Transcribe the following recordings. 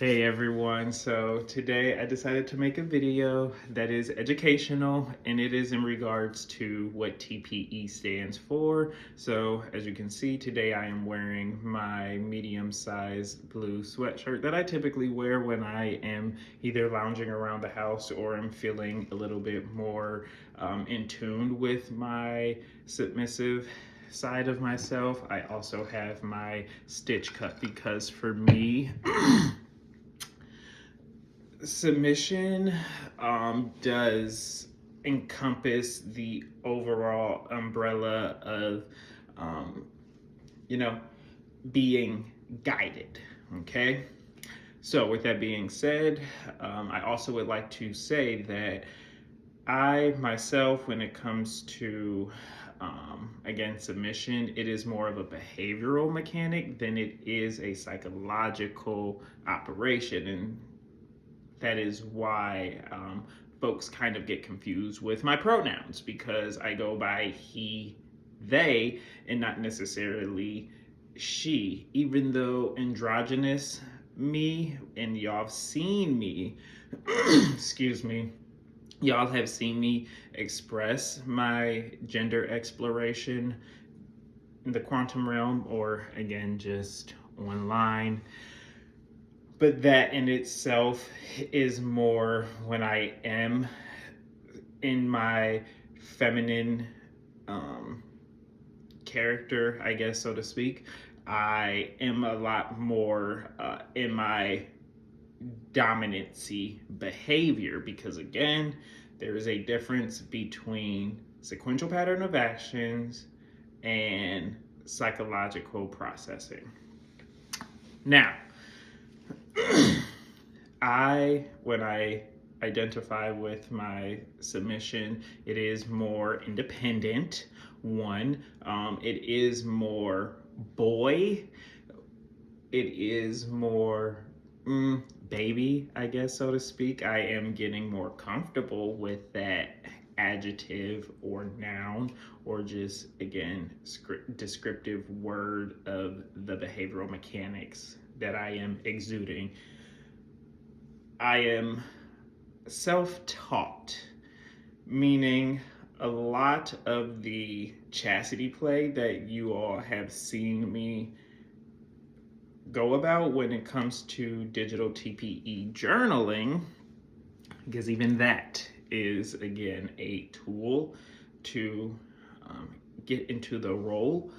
Hey everyone, so today I decided to make a video that is educational and it is in regards to what TPE stands for. So as you can see today I am wearing my medium-sized blue sweatshirt that I typically wear when I am either lounging around the house or I'm feeling a little bit more in tune with my submissive side of myself. I also have my stitch cut because for me, submission does encompass the overall umbrella of, um, you know, being guided. Okay. So, with that being said, I also would like to say that I myself, when it comes to again, submission, it is more of a behavioral mechanic than it is a psychological operation. And that is why folks kind of get confused with my pronouns because I go by he, they, and not necessarily she. Even though androgynous me, and y'all have seen me, excuse me, y'all have seen me express my gender exploration in the quantum realm or again just online. But that in itself is more when I am in my feminine character, I guess, so to speak. I am a lot more in my dominancy behavior because, again, there is a difference between sequential pattern of actions and psychological processing. Now, when I identify with my submission, it is more independent. One, it is more boy. It is more baby, I guess, so to speak. I am getting more comfortable with that adjective or noun or just, again, descriptive word of the behavioral mechanics that I am exuding. I am self-taught, meaning a lot of the chastity play that you all have seen me go about when it comes to digital TPE journaling, because even that is, again, a tool to get into the role.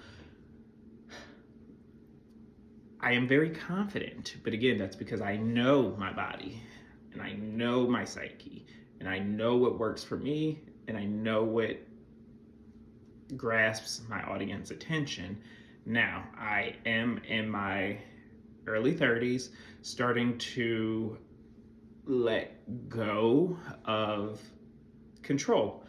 I am very confident, but again, that's because I know my body and I know my psyche and I know what works for me and I know what grasps my audience attention. Now, I am in my early 30s, starting to let go of control.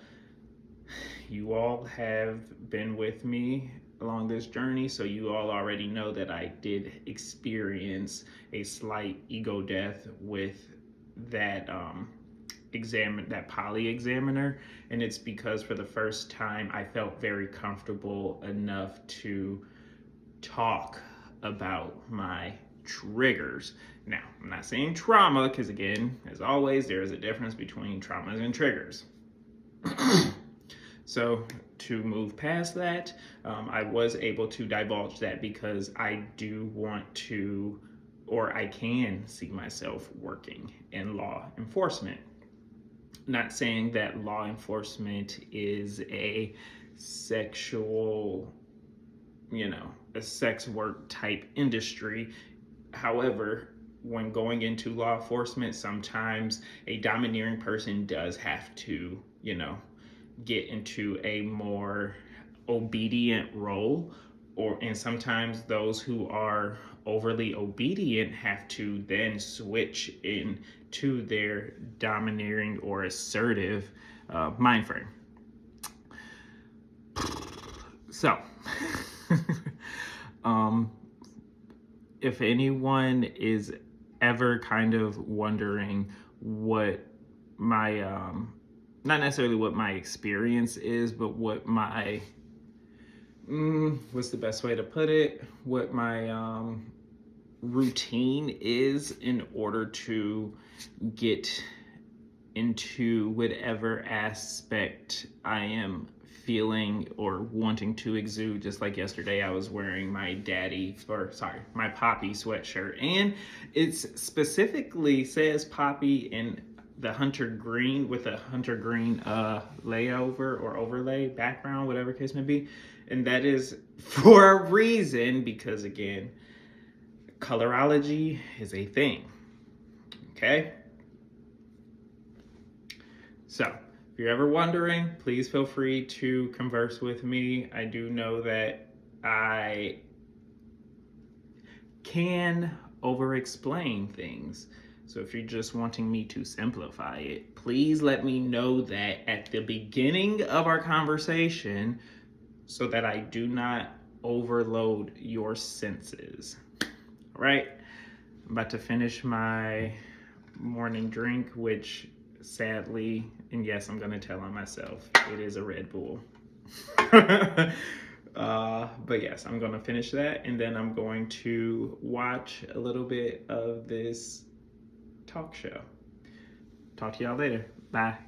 You all have been with me along this journey, so you all already know that I did experience a slight ego death with that that poly examiner, and it's because for the first time I felt very comfortable enough to talk about my triggers. Now, I'm not saying trauma, because again, as always, there is a difference between traumas and triggers. So to move past that, I was able to divulge that because I do want to, or I can see myself working in law enforcement. Not saying that law enforcement is a sexual, a sex work type industry. However, when going into law enforcement, sometimes a domineering person does have to, get into a more obedient role, and sometimes those who are overly obedient have to then switch into their domineering or assertive mind frame. So, if anyone is ever kind of wondering what my not necessarily what my experience is, but what my what's the best way to put it? What my routine is in order to get into whatever aspect I am feeling or wanting to exude. Just like yesterday, I was wearing my my Poppy sweatshirt, and it's specifically says Poppy in the hunter green with a hunter green layover or overlay background, whatever case may be. And that is for a reason, because again, colorology is a thing. Okay? So, if you're ever wondering, please feel free to converse with me. I do know that I can over-explain things. So if you're just wanting me to simplify it, please let me know that at the beginning of our conversation so that I do not overload your senses. All right? I'm about to finish my morning drink, which sadly, and yes, I'm gonna tell on myself, it is a Red Bull. But yes, I'm gonna finish that, and then I'm going to watch a little bit of this talk show. Talk to y'all later. Bye.